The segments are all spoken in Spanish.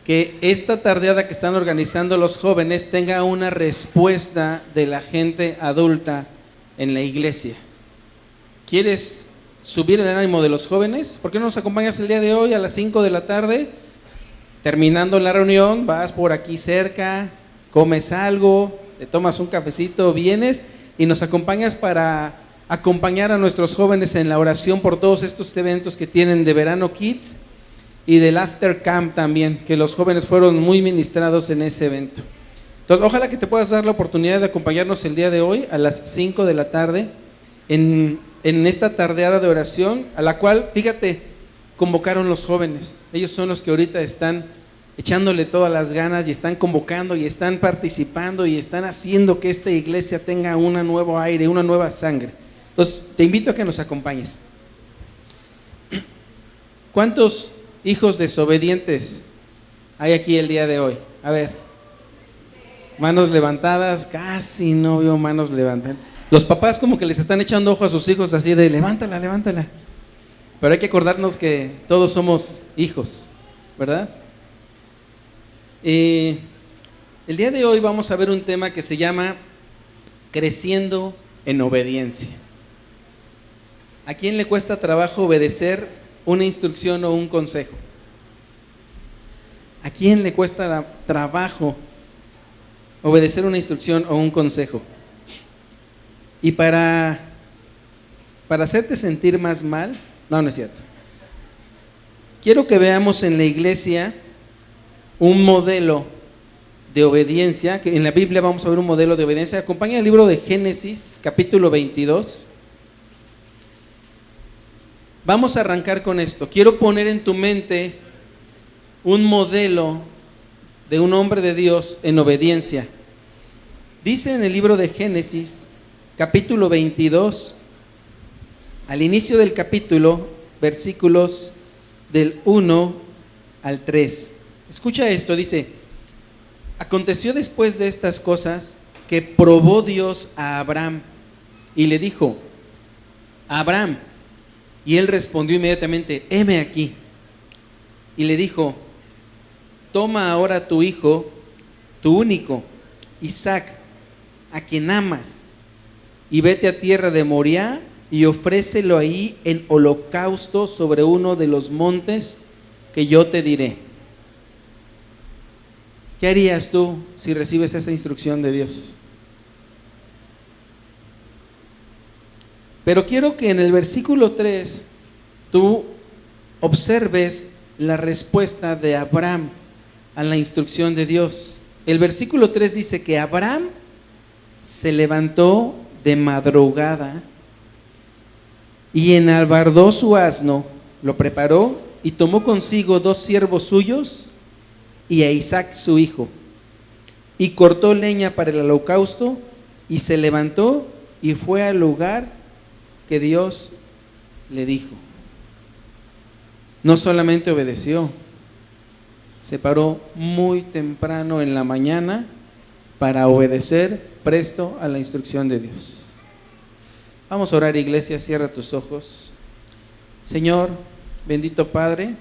que esta tardeada que están organizando los jóvenes tenga una respuesta de la gente adulta en la iglesia. ¿Quieres subir el ánimo de los jóvenes? ¿Por qué no nos acompañas el día de hoy a las 5 de la tarde? Terminando la reunión, vas por aquí cerca, comes algo, te tomas un cafecito, vienes y nos acompañas para acompañar a nuestros jóvenes en la oración por todos estos eventos que tienen de Verano Kids y del After Camp también, que los jóvenes fueron muy ministrados en ese evento. Entonces, ojalá que te puedas dar la oportunidad de acompañarnos el día de hoy a las 5 de la tarde en esta tardeada de oración, a la cual, fíjate, convocaron los jóvenes. Ellos son los que ahorita están echándole todas las ganas y están convocando y están participando y están haciendo que esta iglesia tenga un nuevo aire, una nueva sangre. Entonces, te invito a que nos acompañes. ¿Cuántos hijos desobedientes hay aquí el día de hoy? A ver, manos levantadas, casi no veo manos levantadas. Los papás como que les están echando ojo a sus hijos así de levántala, levántala. Pero hay que acordarnos que todos somos hijos, ¿verdad? El día de hoy vamos a ver un tema que se llama creciendo en obediencia. ¿A quién le cuesta trabajo obedecer una instrucción o un consejo? ¿A quién le cuesta trabajo obedecer una instrucción o un consejo? Y para hacerte sentir más mal, no es cierto. Quiero que veamos en la iglesia un modelo de obediencia, que en la Biblia vamos a ver un modelo de obediencia. Acompaña el libro de Génesis, capítulo 22. Vamos a arrancar con esto. Quiero poner en tu mente un modelo de un hombre de Dios en obediencia. Dice en el libro de Génesis, capítulo 22, al inicio del capítulo, versículos del 1 al 3. Escucha esto, dice: aconteció después de estas cosas que probó Dios a Abraham y le dijo: Abraham. Y él respondió inmediatamente: heme aquí. Y le dijo: toma ahora tu hijo, tu único, Isaac, a quien amas, y vete a tierra de Moriah y ofrécelo ahí en holocausto sobre uno de los montes que yo te diré. ¿Qué harías tú si recibes esa instrucción de Dios? Pero quiero que en el versículo 3 tú observes la respuesta de Abraham a la instrucción de Dios. El versículo 3 dice que Abraham se levantó de madrugada y enalbardó su asno, lo preparó y tomó consigo 2 siervos suyos y a Isaac su hijo, y cortó leña para el holocausto y se levantó y fue al lugar que Dios le dijo. No solamente obedeció, se paró muy temprano en la mañana para obedecer presto a la instrucción de Dios. Vamos a orar, iglesia, cierra tus ojos. Señor, bendito Padre,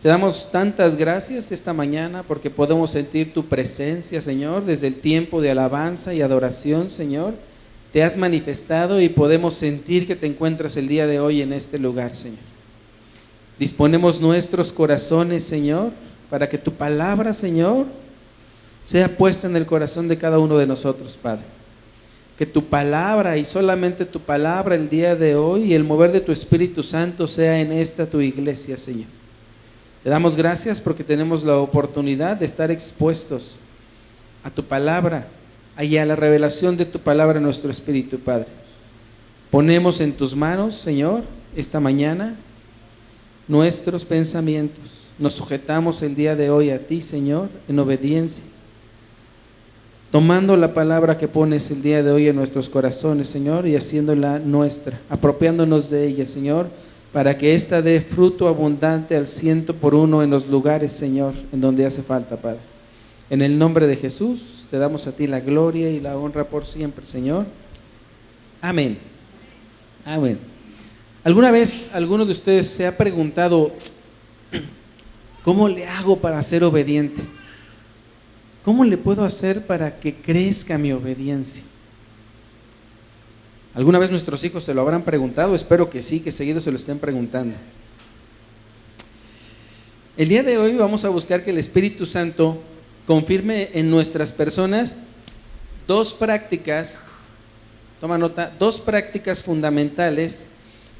te damos tantas gracias esta mañana porque podemos sentir tu presencia, Señor, desde el tiempo de alabanza y adoración, Señor. Te has manifestado y podemos sentir que te encuentras el día de hoy en este lugar, Señor. Disponemos nuestros corazones, Señor, para que tu palabra, Señor, sea puesta en el corazón de cada uno de nosotros, Padre. Que tu palabra y solamente tu palabra el día de hoy y el mover de tu Espíritu Santo sea en esta tu iglesia, Señor. Te damos gracias porque tenemos la oportunidad de estar expuestos a tu palabra y a la revelación de tu palabra en nuestro espíritu, Padre. Ponemos en tus manos, Señor, esta mañana nuestros pensamientos. Nos sujetamos el día de hoy a ti, Señor, en obediencia, tomando la palabra que pones el día de hoy en nuestros corazones, Señor, y haciéndola nuestra, apropiándonos de ella, Señor, para que ésta dé fruto abundante al 100% en los lugares, Señor, en donde hace falta, Padre. En el nombre de Jesús, te damos a ti la gloria y la honra por siempre, Señor. Amén. Amén. ¿Alguna vez alguno de ustedes se ha preguntado ¿Cómo le hago para ser obediente? ¿Cómo le puedo hacer para que crezca mi obediencia? ¿Alguna vez nuestros hijos se lo habrán preguntado? Espero que sí, que seguido se lo estén preguntando. El día de hoy vamos a buscar que el Espíritu Santo confirme en nuestras personas dos prácticas, toma nota, dos prácticas fundamentales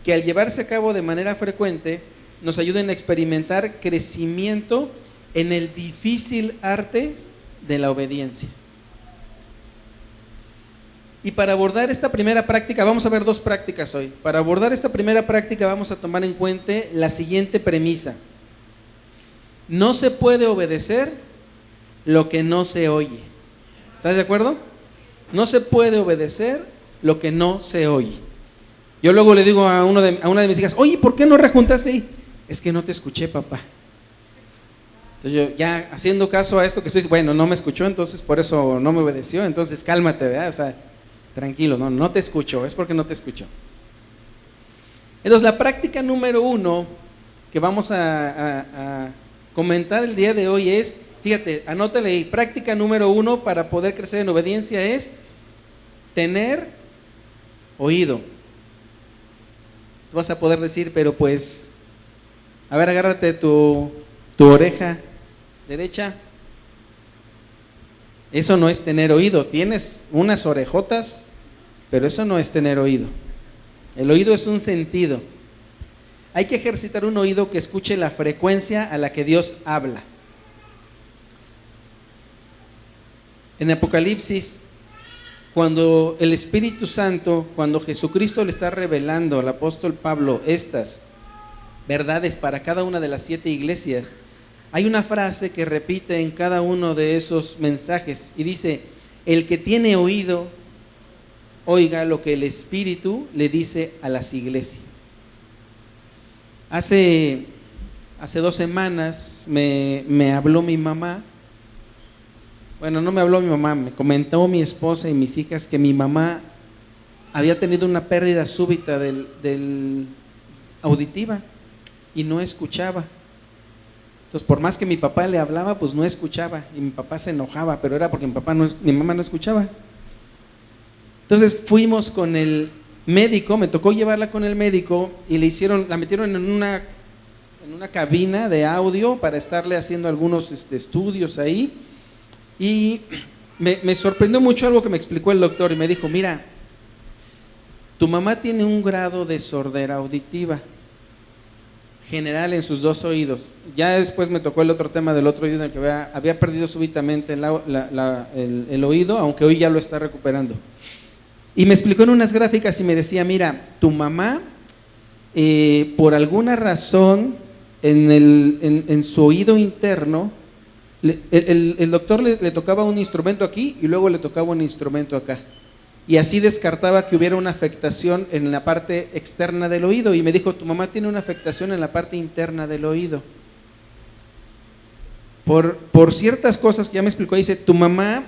que al llevarse a cabo de manera frecuente nos ayuden a experimentar crecimiento en el difícil arte de la obediencia. Y para abordar esta primera práctica, vamos a ver dos prácticas hoy. Para abordar esta primera práctica vamos a tomar en cuenta la siguiente premisa: no se puede obedecer lo que no se oye. ¿Estás de acuerdo? No se puede obedecer lo que no se oye. Yo luego le digo a una de mis hijas: oye, ¿por qué no rejuntaste ahí? Es que no te escuché, papá. Entonces yo, ya haciendo caso a esto que estoy, bueno, no me escuchó, entonces por eso no me obedeció, entonces cálmate, ¿verdad? O sea, tranquilo, no te escucho, es porque no te escucho. Entonces la práctica número 1 que vamos a comentar el día de hoy es, fíjate, anótale ahí, práctica número 1 para poder crecer en obediencia es tener oído. Tú vas a poder decir, pero pues, a ver, agárrate tu oreja derecha. Eso no es tener oído. Tienes unas orejotas, pero eso no es tener oído. El oído es un sentido. Hay que ejercitar un oído que escuche la frecuencia a la que Dios habla. En Apocalipsis, cuando el Espíritu Santo, cuando Jesucristo le está revelando al apóstol Pablo estas verdades para cada una de las 7 iglesias, hay una frase que repite en cada uno de esos mensajes y dice: el que tiene oído, oiga lo que el Espíritu le dice a las iglesias. Hace 2 semanas me habló mi mamá. Bueno, no me habló mi mamá, me comentó mi esposa y mis hijas que mi mamá había tenido una pérdida súbita del auditiva y no escuchaba. Entonces, por más que mi papá le hablaba, pues no escuchaba, y mi papá se enojaba, pero era porque mi mamá no escuchaba. Entonces fuimos con el médico, me tocó llevarla con el médico y la metieron en una cabina de audio para estarle haciendo algunos estudios ahí. Y me sorprendió mucho algo que me explicó el doctor y me dijo: mira, tu mamá tiene un grado de sordera auditiva general en sus 2 oídos. Ya después me tocó el otro tema del otro oído en el que había perdido súbitamente el oído, aunque hoy ya lo está recuperando. Y me explicó en unas gráficas y me decía: mira, tu mamá por alguna razón en su oído interno, el doctor le tocaba un instrumento aquí y luego le tocaba un instrumento acá, y así descartaba que hubiera una afectación en la parte externa del oído, y me dijo: tu mamá tiene una afectación en la parte interna del oído por ciertas cosas que ya me explicó. Dice: tu mamá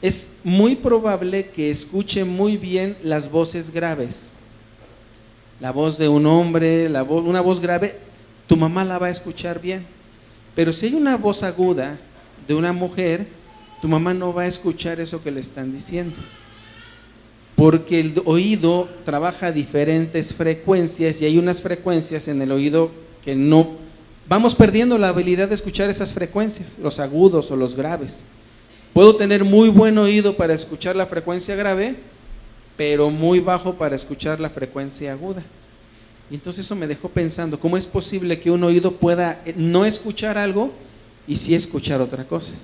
es muy probable que escuche muy bien las voces graves, la voz de un hombre, una voz grave, tu mamá la va a escuchar bien. Pero si hay una voz aguda de una mujer, tu mamá no va a escuchar eso que le están diciendo, porque el oído trabaja a diferentes frecuencias y hay unas frecuencias en el oído que no, vamos perdiendo la habilidad de escuchar esas frecuencias, los agudos o los graves. Puedo tener muy buen oído para escuchar la frecuencia grave, pero muy bajo para escuchar la frecuencia aguda. Y entonces eso me dejó pensando: ¿cómo es posible que un oído pueda no escuchar algo y sí escuchar otra cosa?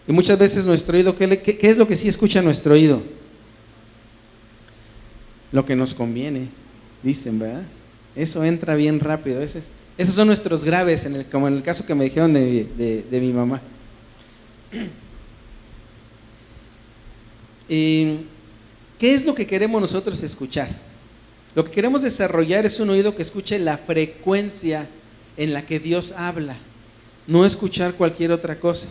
Y muchas veces nuestro oído, ¿qué es lo que sí escucha nuestro oído? Lo que nos conviene, dicen, ¿verdad? Eso entra bien rápido. Esos son nuestros graves, como en el caso que me dijeron de mi mamá. ¿Qué es lo que queremos nosotros escuchar? Lo que queremos desarrollar es un oído que escuche la frecuencia en la que Dios habla, no escuchar cualquier otra cosa.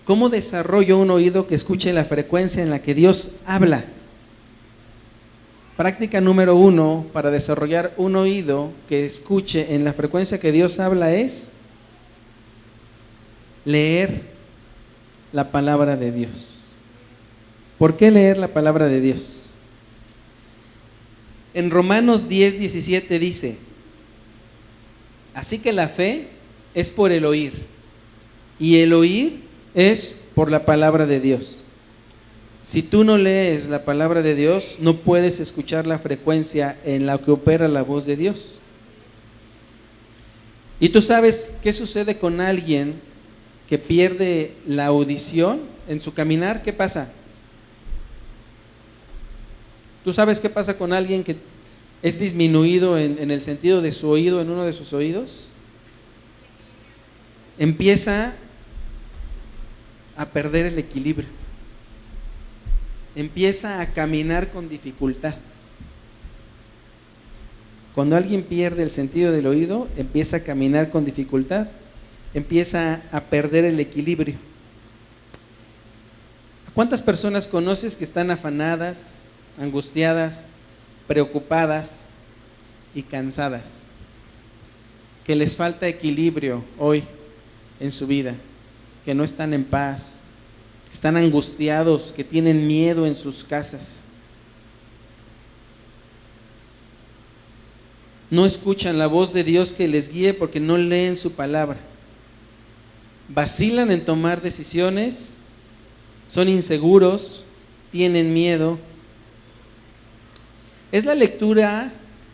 ¿Cómo desarrollo un oído que escuche la frecuencia en la que Dios habla? Práctica número 1 para desarrollar un oído que escuche en la frecuencia que Dios habla es leer la palabra de Dios. ¿Por qué leer la palabra de Dios? En Romanos 10:17 dice: así que la fe es por el oír, y el oír es por la palabra de Dios. Si tú no lees la palabra de Dios, no puedes escuchar la frecuencia en la que opera la voz de Dios. ¿Y tú sabes qué sucede con alguien que pierde la audición en su caminar? ¿Qué pasa? ¿Tú sabes qué pasa con alguien que es disminuido en el sentido de su oído, en uno de sus oídos? Empieza a perder el equilibrio. Empieza a caminar con dificultad. Cuando alguien pierde el sentido del oído, empieza a caminar con dificultad, empieza a perder el equilibrio. ¿Cuántas personas conoces que están afanadas, angustiadas, preocupadas y cansadas? Que les falta equilibrio hoy en su vida, que no están en paz, que están angustiados, que tienen miedo en sus casas. No escuchan la voz de Dios que les guíe porque no leen su palabra. Vacilan en tomar decisiones, son inseguros, tienen miedo. Es la lectura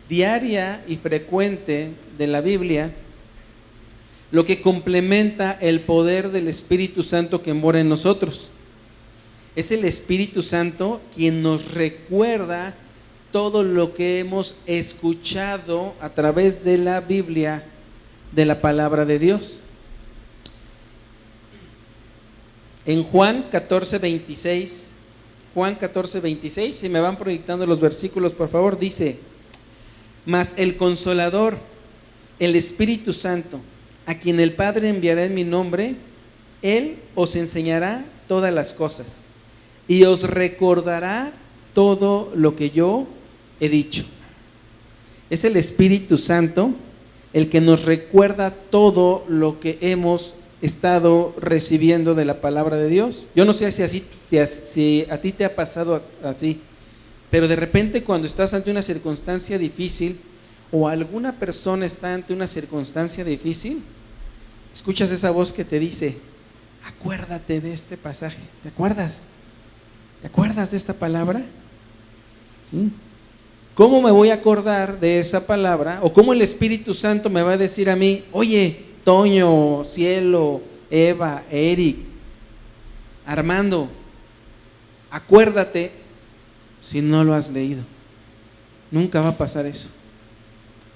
diaria y frecuente de la Biblia lo que complementa el poder del Espíritu Santo que mora en nosotros. Es el Espíritu Santo quien nos recuerda todo lo que hemos escuchado a través de la Biblia, de la palabra de Dios. En Juan 14:26, si me van proyectando los versículos, por favor, dice: mas el Consolador, el Espíritu Santo, a quien el Padre enviará en mi nombre, Él os enseñará todas las cosas y os recordará todo lo que yo he dicho. Es el Espíritu Santo el que nos recuerda todo lo que hemos estado recibiendo de la palabra de Dios. Yo no sé si a ti te ha pasado así, pero de repente cuando estás ante una circunstancia difícil o alguna persona está ante una circunstancia difícil, escuchas esa voz que te dice: acuérdate de este pasaje. ¿Te acuerdas? ¿Te acuerdas de esta palabra? ¿Sí? ¿Cómo me voy a acordar de esa palabra? ¿O cómo el Espíritu Santo me va a decir a mí: oye, Toño, Cielo, Eva, Eric, Armando, acuérdate, si no lo has leído? Nunca va a pasar eso.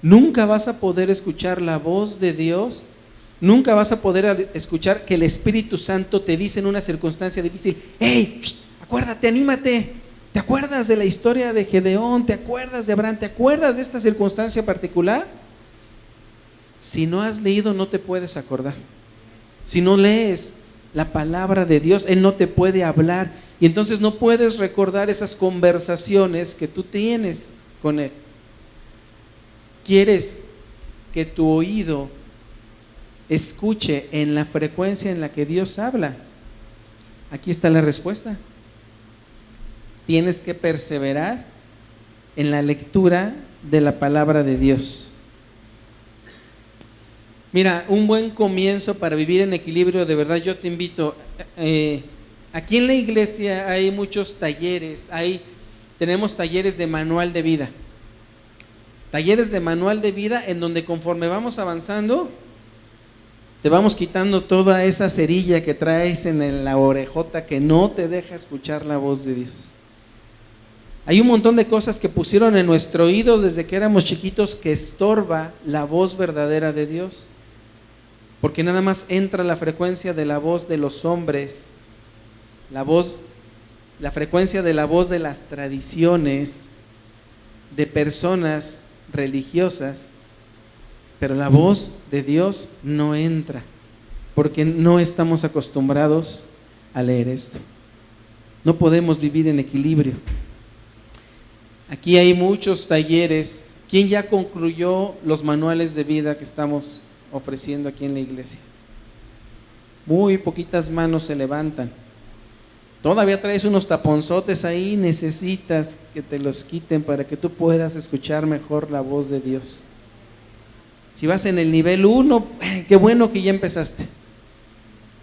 Nunca vas a poder escuchar la voz de Dios. Nunca vas a poder escuchar que el Espíritu Santo te dice en una circunstancia difícil: hey, acuérdate, anímate. ¿Te acuerdas de la historia de Gedeón? ¿Te acuerdas de Abraham? ¿Te acuerdas de esta circunstancia particular? Si no has leído, no te puedes acordar. Si no lees la palabra de Dios, Él no te puede hablar, y entonces no puedes recordar esas conversaciones que tú tienes con Él. ¿Quieres que tu oído escuche en la frecuencia en la que Dios habla? Aquí está la respuesta. Tienes que perseverar en la lectura de la palabra de Dios. Mira, un buen comienzo para vivir en equilibrio, de verdad yo te invito, aquí en la iglesia hay muchos talleres, tenemos talleres de manual de vida. Talleres de manual de vida en donde conforme vamos avanzando, te vamos quitando toda esa cerilla que traes en la orejota que no te deja escuchar la voz de Dios. Hay un montón de cosas que pusieron en nuestro oído desde que éramos chiquitos que estorba la voz verdadera de Dios. Porque nada más entra la frecuencia de la voz de los hombres, la frecuencia de la voz de las tradiciones, de personas religiosas, pero la voz de Dios no entra, porque no estamos acostumbrados a leer esto. No podemos vivir en equilibrio. Aquí hay muchos talleres. ¿Quién ya concluyó los manuales de vida que estamos ofreciendo aquí en la iglesia? Muy poquitas manos se levantan. Todavía traes unos taponzotes ahí, necesitas que te los quiten para que tú puedas escuchar mejor la voz de Dios. Si vas en el nivel 1, qué bueno que ya empezaste.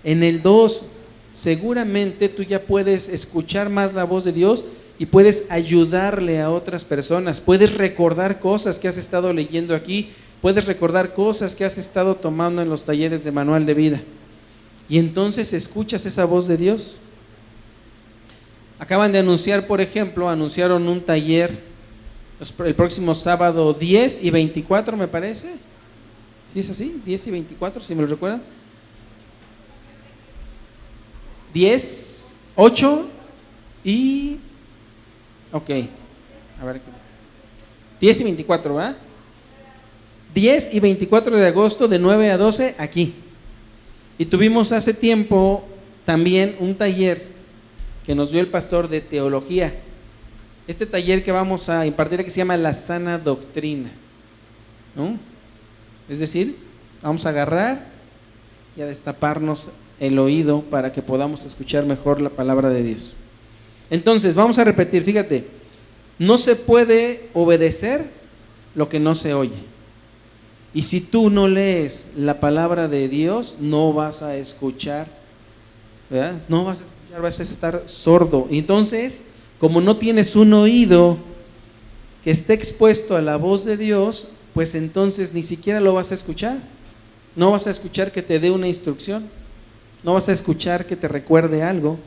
En el 2, seguramente tú ya puedes escuchar más la voz de Dios y puedes ayudarle a otras personas. Puedes recordar cosas que has estado leyendo aquí, puedes recordar cosas que has estado tomando en los talleres de Manual de Vida. Y entonces escuchas esa voz de Dios. Acaban de anunciar, por ejemplo, anunciaron un taller el próximo sábado 10 y 24, me parece. ¿Sí es así? 10 y 24, si me lo recuerdan. 10, 8 y... Ok, a ver. 10 y 24, ¿va? 10 y 24 de agosto de 9 a 12 aquí. Y tuvimos hace tiempo también un taller que nos dio el pastor de teología. Este taller que vamos a impartir que se llama la sana doctrina, ¿no? Es decir, vamos a agarrar y a destaparnos el oído para que podamos escuchar mejor la palabra de Dios. Entonces, vamos a repetir, fíjate, no se puede obedecer lo que no se oye. Y si tú no lees la palabra de Dios, no vas a escuchar, ¿verdad? No vas a escuchar, vas a estar sordo. Entonces, como no tienes un oído que esté expuesto a la voz de Dios, pues entonces ni siquiera lo vas a escuchar. No vas a escuchar que te dé una instrucción. No vas a escuchar que te recuerde algo.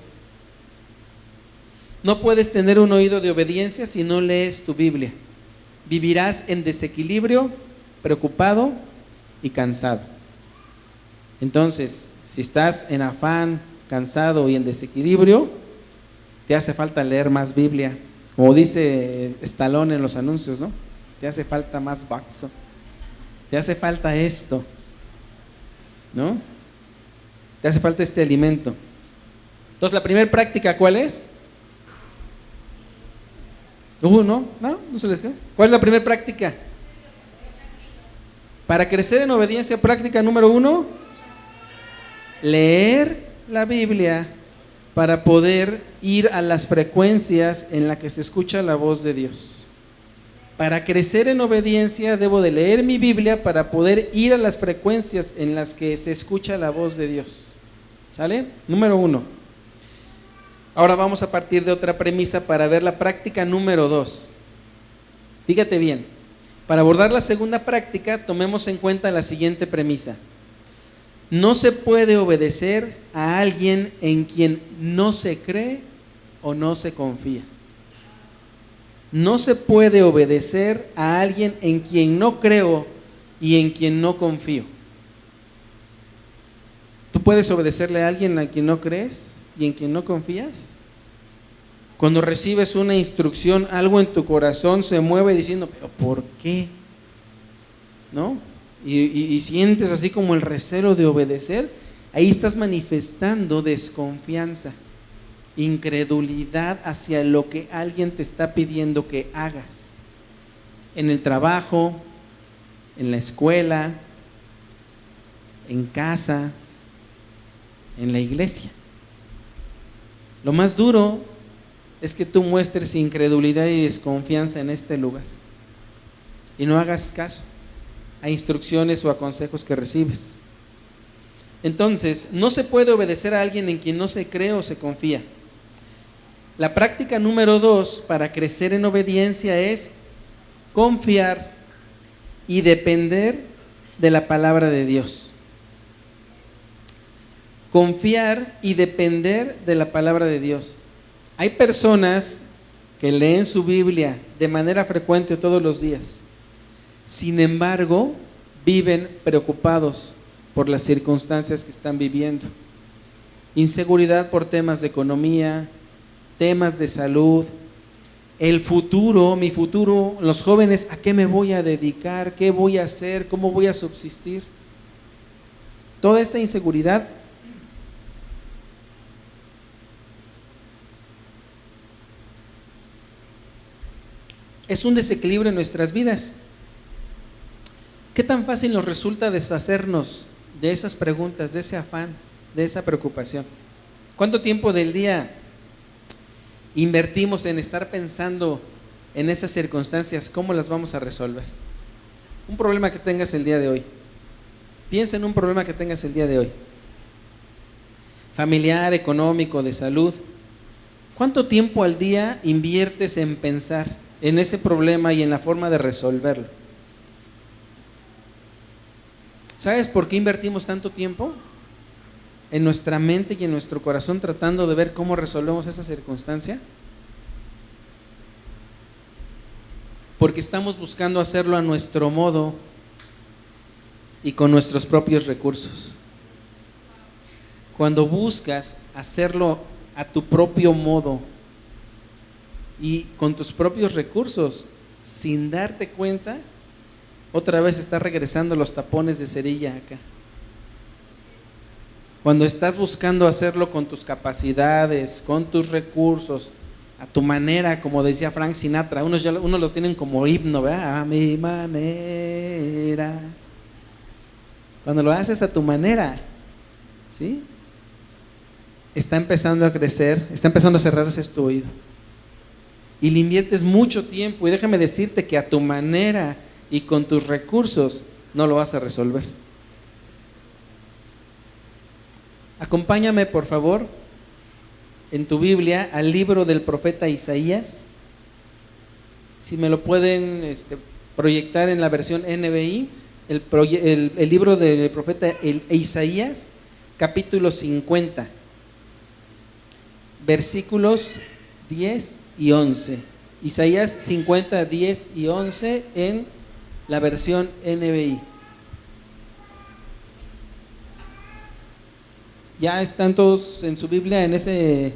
No puedes tener un oído de obediencia si no lees tu Biblia. Vivirás en desequilibrio, preocupado y cansado. Entonces, si estás en afán, cansado y en desequilibrio, te hace falta leer más Biblia. Como dice Stallone en los anuncios, ¿no? Te hace falta más boxeo. Te hace falta esto, ¿no? Te hace falta este alimento. Entonces, la primera práctica, ¿cuál es? No se les quedó. ¿Cuál es la primera práctica? Para crecer en obediencia, práctica número 1, leer la Biblia para poder ir a las frecuencias en las que se escucha la voz de Dios. Para crecer en obediencia debo de leer mi Biblia para poder ir a las frecuencias en las que se escucha la voz de Dios. ¿Sale? Número 1. Ahora vamos a partir de otra premisa para ver la práctica número 2. Fíjate bien, para abordar la segunda práctica, tomemos en cuenta la siguiente premisa. No se puede obedecer a alguien en quien no se cree o no se confía. No se puede obedecer a alguien en quien no creo y en quien no confío. ¿Tú puedes obedecerle a alguien a quien no crees y en quien no confías? Cuando recibes una instrucción, algo en tu corazón se mueve diciendo, ¿pero por qué? ¿No? Y sientes así como el recelo de obedecer. Ahí estás manifestando desconfianza, incredulidad hacia lo que alguien te está pidiendo que hagas. En el trabajo, en la escuela, en casa, en la iglesia. Lo más duro es que tú muestres incredulidad y desconfianza en este lugar y no hagas caso a instrucciones o a consejos que recibes. Entonces, no se puede obedecer a alguien en quien no se cree o se confía. La práctica número 2 para crecer en obediencia es confiar y depender de la palabra de Dios. Confiar y depender de la palabra de Dios. Hay personas que leen su Biblia de manera frecuente todos los días. Sin embargo, viven preocupados por las circunstancias que están viviendo. Inseguridad por temas de economía, temas de salud, el futuro, mi futuro, los jóvenes, ¿a qué me voy a dedicar? ¿Qué voy a hacer? ¿Cómo voy a subsistir? Toda esta inseguridad es un desequilibrio en nuestras vidas. ¿Qué tan fácil nos resulta deshacernos de esas preguntas, de ese afán? de esa preocupación? ¿Cuánto tiempo del día invertimos en estar pensando en esas circunstancias? ¿Cómo las vamos a resolver? Un problema que tengas el día de hoy. Piensa en un problema que tengas el día de hoy. Familiar, económico, de salud. ¿Cuánto tiempo al día inviertes en pensar en ese problema y en la forma de resolverlo? ¿Sabes por qué invertimos tanto tiempo en nuestra mente y en nuestro corazón tratando de ver cómo resolvemos esa circunstancia? Porque estamos buscando hacerlo a nuestro modo y con nuestros propios recursos. Cuando buscas hacerlo a tu propio modo y con tus propios recursos, sin darte cuenta, otra vez estás regresando los tapones de cerilla acá. Cuando estás buscando hacerlo con tus capacidades, con tus recursos, a tu manera, como decía Frank Sinatra, unos los tienen como himno, ¿verdad? A mi manera. Cuando lo haces a tu manera, ¿sí? Está empezando a crecer, está empezando a cerrarse tu oído. Y le inviertes mucho tiempo, y déjame decirte que a tu manera y con tus recursos no lo vas a resolver. Acompáñame, por favor, en tu Biblia al libro del profeta Isaías. Si me lo pueden proyectar en la versión NBI, el libro del profeta Isaías, capítulo 50, versículos 10 y 11. Isaías 50, 10 y 11 en la versión NBI. ¿Ya están todos en su Biblia en ese?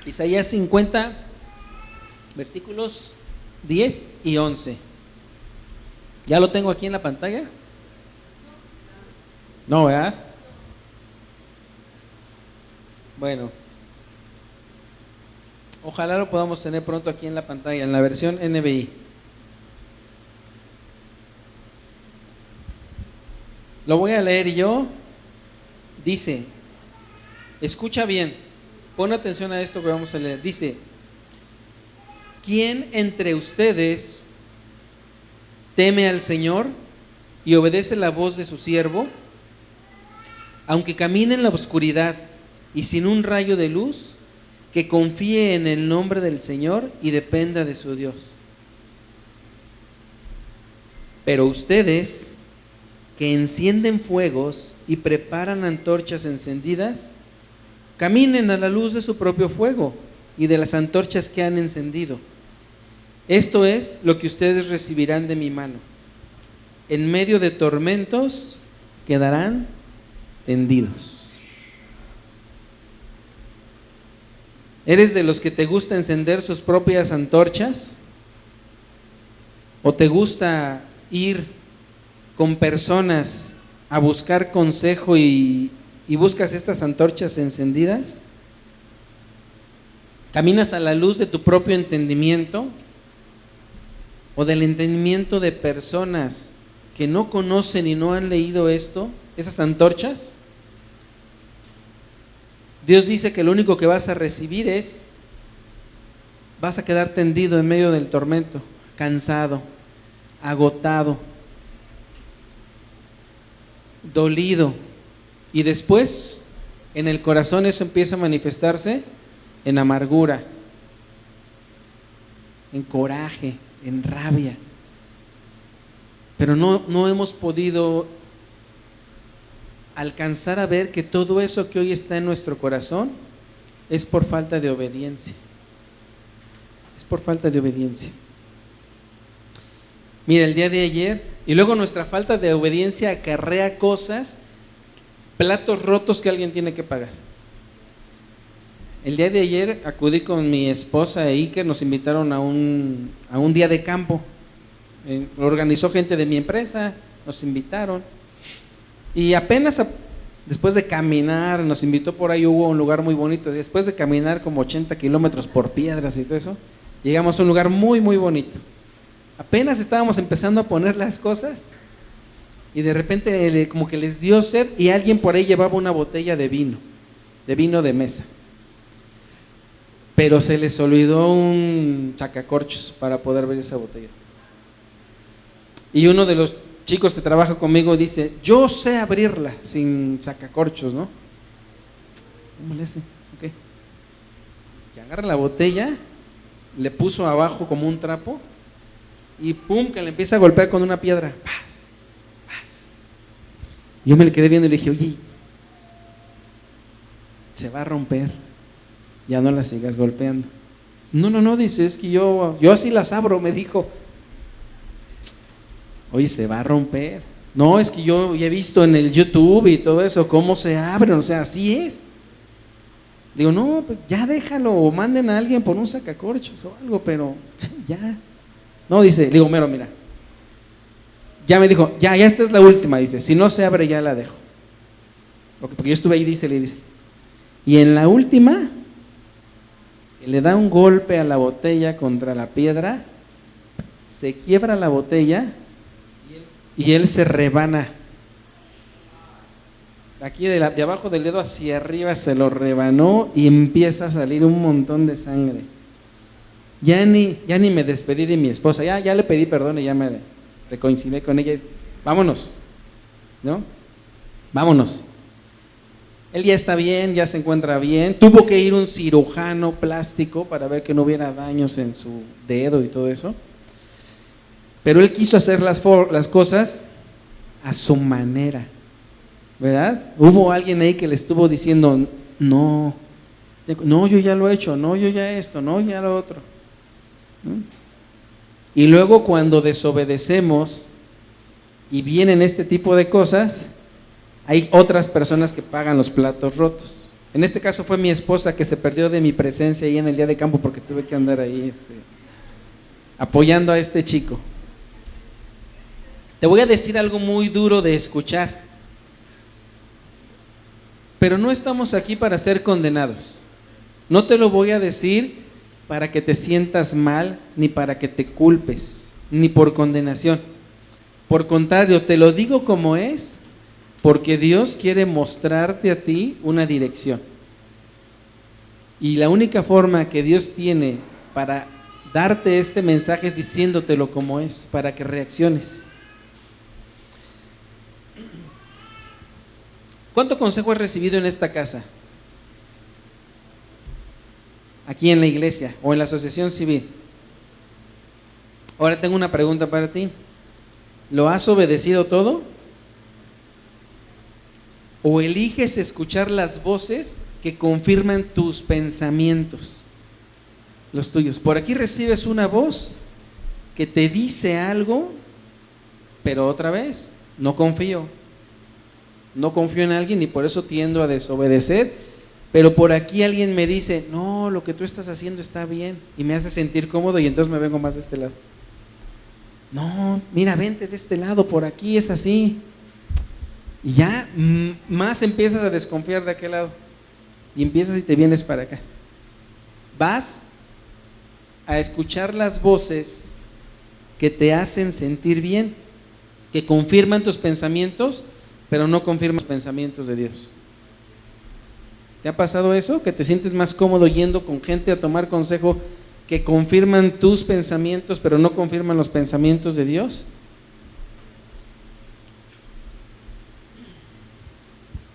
Isaías 50, versículos 10 y 11. ¿Ya lo tengo aquí en la pantalla? No, ¿verdad? Bueno, ojalá lo podamos tener pronto aquí en la pantalla, en la versión NBI. Lo voy a leer yo. Dice, escucha bien, pon atención a esto que vamos a leer. Dice, ¿quién entre ustedes teme al Señor y obedece la voz de su siervo? Aunque camine en la oscuridad y sin un rayo de luz, que confíe en el nombre del Señor y dependa de su Dios. Pero ustedes que encienden fuegos y preparan antorchas encendidas, caminen a la luz de su propio fuego y de las antorchas que han encendido. Esto es lo que ustedes recibirán de mi mano. En medio de tormentos quedarán tendidos. ¿Eres de los que te gusta encender sus propias antorchas? ¿O te gusta ir con personas a buscar consejo y buscas estas antorchas encendidas? ¿Caminas a la luz de tu propio entendimiento o del entendimiento de personas que no conocen y no han leído esto, esas antorchas? Dios dice que lo único que vas a recibir vas a quedar tendido en medio del tormento, cansado, agotado, dolido, y después en el corazón eso empieza a manifestarse en amargura, en coraje, en rabia. Pero no hemos podido alcanzar a ver que todo eso que hoy está en nuestro corazón es por falta de obediencia. Es por falta de obediencia. Mira, el día de ayer, y luego nuestra falta de obediencia acarrea cosas, platos rotos que alguien tiene que pagar. El día de ayer acudí con mi esposa e Iker, nos invitaron a un día de campo. Lo organizó gente de mi empresa, nos invitaron. Y apenas después de caminar, nos invitó por ahí, hubo un lugar muy bonito. Después de caminar como 80 kilómetros por piedras y todo eso, llegamos a un lugar muy, muy bonito. Apenas estábamos empezando a poner las cosas y de repente como que les dio sed y alguien por ahí llevaba una botella de vino de mesa. Pero se les olvidó un sacacorchos para poder ver esa botella. Y uno de los chicos que trabaja conmigo dice, yo sé abrirla sin sacacorchos, ¿no? ¿Cómo le hace? Ok. Que agarra la botella, le puso abajo como un trapo y pum, que le empieza a golpear con una piedra. ¡Paz! ¡Paz! Yo me le quedé viendo y le dije, oye, se va a romper, ya no la sigas golpeando. No, dice, es que yo así las abro, me dijo. Oye, se va a romper. No, es que yo ya he visto en el YouTube y todo eso, cómo se abren, o sea, así es. Digo, no, pues ya déjalo, o manden a alguien por un sacacorchos o algo, pero ya. No, dice, le digo, mira, ya me dijo, ya esta es la última, dice, si no se abre ya la dejo. Porque yo estuve ahí, dice, y en la última, le da un golpe a la botella contra la piedra, se quiebra la botella y él se rebana. Aquí de abajo del dedo hacia arriba se lo rebanó y empieza a salir un montón de sangre. Ya ni me despedí de mi esposa, ya le pedí perdón y ya me reconcilié con ella. Vámonos, ¿no? Vámonos. Él ya está bien, ya se encuentra bien. Tuvo que ir un cirujano plástico para ver que no hubiera daños en su dedo y todo eso. Pero él quiso hacer las cosas a su manera, ¿verdad? Hubo alguien ahí que le estuvo diciendo, no, yo ya lo he hecho, no, yo ya esto, no, ya lo otro. ¿Mm? Y luego cuando desobedecemos y vienen este tipo de cosas, hay otras personas que pagan los platos rotos. En este caso fue mi esposa que se perdió de mi presencia ahí en el día de campo porque tuve que andar ahí apoyando a este chico. Te voy a decir algo muy duro de escuchar, pero no estamos aquí para ser condenados. No te lo voy a decir para que te sientas mal, ni para que te culpes, ni por condenación. Por contrario, te lo digo como es, porque Dios quiere mostrarte a ti una dirección. Y la única forma que Dios tiene para darte este mensaje es diciéndotelo como es, para que reacciones. ¿Cuánto consejo has recibido en esta casa? Aquí en la iglesia o en la asociación civil. Ahora tengo una pregunta para ti. ¿Lo has obedecido todo? ¿O eliges escuchar las voces que confirman tus pensamientos? Los tuyos. Por aquí recibes una voz que te dice algo, pero otra vez, no confío en alguien y por eso tiendo a desobedecer, pero por aquí alguien me dice, no, lo que tú estás haciendo está bien y me hace sentir cómodo y entonces me vengo más de este lado. No, mira, vente de este lado, por aquí es así. Y ya más empiezas a desconfiar de aquel lado y empiezas y te vienes para acá. Vas a escuchar las voces que te hacen sentir bien, que confirman tus pensamientos, pero no confirman los pensamientos de Dios. ¿Te ha pasado eso? ¿Que te sientes más cómodo yendo con gente a tomar consejo que confirman tus pensamientos, pero no confirman los pensamientos de Dios?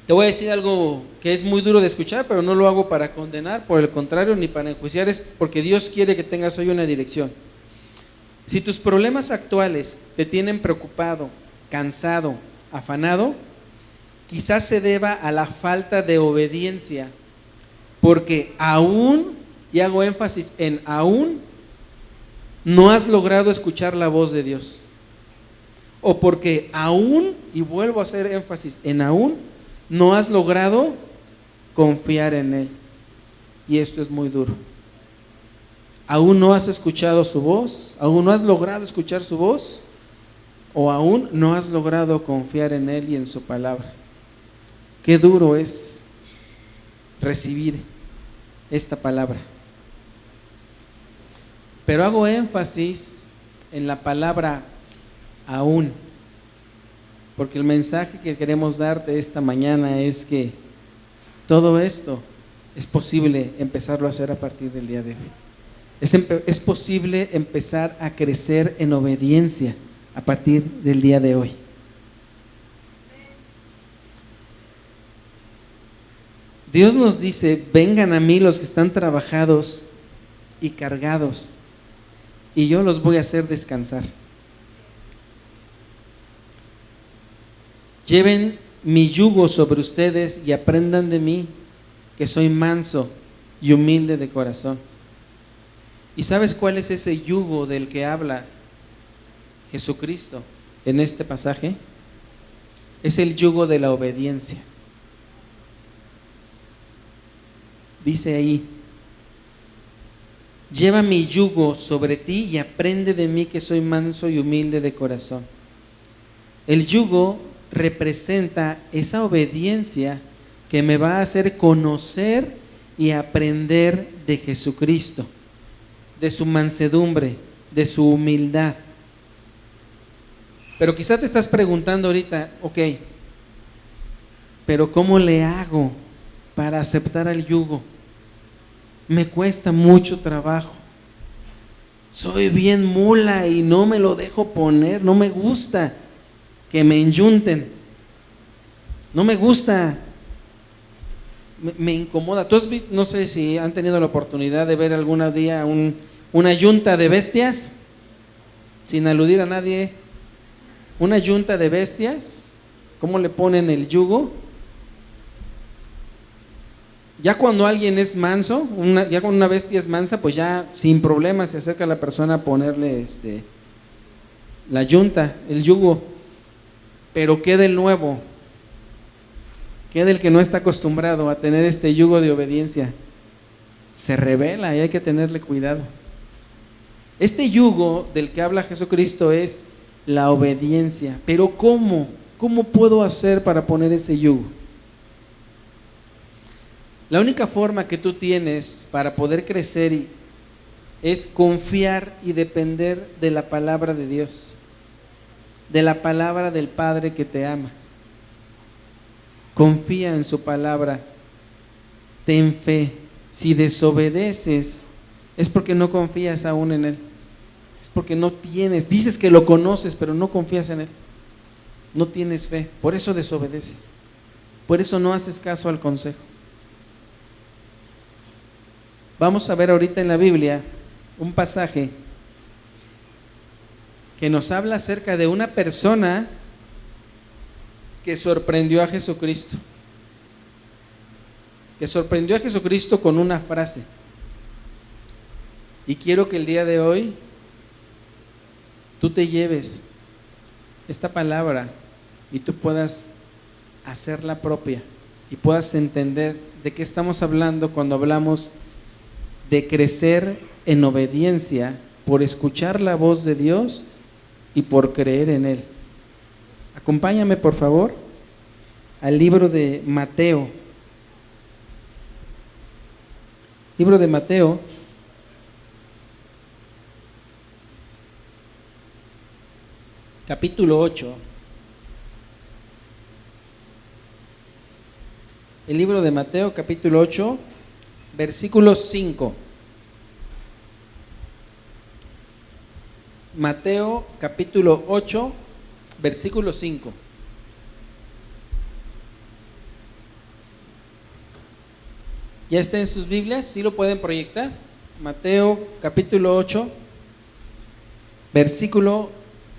Te voy a decir algo que es muy duro de escuchar, pero no lo hago para condenar, por el contrario, ni para enjuiciar, es porque Dios quiere que tengas hoy una dirección. Si tus problemas actuales te tienen preocupado, cansado, afanado, quizás se deba a la falta de obediencia, porque aún, y hago énfasis en aún, no has logrado escuchar la voz de Dios. O porque aún, y vuelvo a hacer énfasis en aún, no has logrado confiar en Él. Y esto es muy duro. Aún no has escuchado su voz, aún no has logrado escuchar su voz, o aún no has logrado confiar en Él y en su palabra. Qué duro es recibir esta palabra. Pero hago énfasis en la palabra aún. Porque el mensaje que queremos darte esta mañana es que todo esto es posible empezarlo a hacer a partir del día de hoy. Es posible empezar a crecer en obediencia a partir del día de hoy. Dios nos dice: vengan a mí los que están trabajados y cargados, y yo los voy a hacer descansar. Lleven mi yugo sobre ustedes y aprendan de mí, que soy manso y humilde de corazón. ¿Y sabes cuál es ese yugo del que habla Jesucristo en este pasaje? Es el yugo de la obediencia. Dice ahí: lleva mi yugo sobre ti y aprende de mí, que soy manso y humilde de corazón. El yugo representa esa obediencia que me va a hacer conocer y aprender de Jesucristo, de su mansedumbre, de su humildad. Pero quizá te estás preguntando ahorita: ok, pero ¿cómo le hago para aceptar el yugo? Me cuesta mucho trabajo. Soy bien mula y no me lo dejo poner. No me gusta que me enyunten. No me gusta. Me incomoda. ¿Tú has visto, no sé si han tenido la oportunidad de ver algún día una yunta de bestias? Sin aludir a nadie. Una yunta de bestias. ¿Cómo le ponen el yugo? Ya cuando alguien es manso, ya cuando una bestia es mansa, pues ya sin problema se acerca a la persona a ponerle la yunta, el yugo. Pero ¿qué del nuevo? ¿Qué del que no está acostumbrado a tener este yugo de obediencia? Se rebela y hay que tenerle cuidado. Este yugo del que habla Jesucristo es la obediencia. Pero ¿cómo? ¿Cómo puedo hacer para poner ese yugo? La única forma que tú tienes para poder crecer es confiar y depender de la palabra de Dios, de la palabra del Padre que te ama. Confía en su palabra, ten fe. Si desobedeces, es porque no confías aún en Él, es porque no tienes, dices que lo conoces, pero no confías en Él, no tienes fe, por eso desobedeces, por eso no haces caso al consejo. Vamos a ver ahorita en la Biblia un pasaje que nos habla acerca de una persona que sorprendió a Jesucristo. Que sorprendió a Jesucristo con una frase. Y quiero que el día de hoy tú te lleves esta palabra y tú puedas hacerla propia y puedas entender de qué estamos hablando cuando hablamos de crecer en obediencia por escuchar la voz de Dios y por creer en Él. Acompáñame, por favor, al libro de Mateo. Libro de Mateo, capítulo 8. El libro de Mateo, capítulo 8, versículo 5. Mateo, capítulo 8, versículo 5. ¿Ya está en sus Biblias? ¿Sí lo pueden proyectar? Mateo, capítulo 8, versículo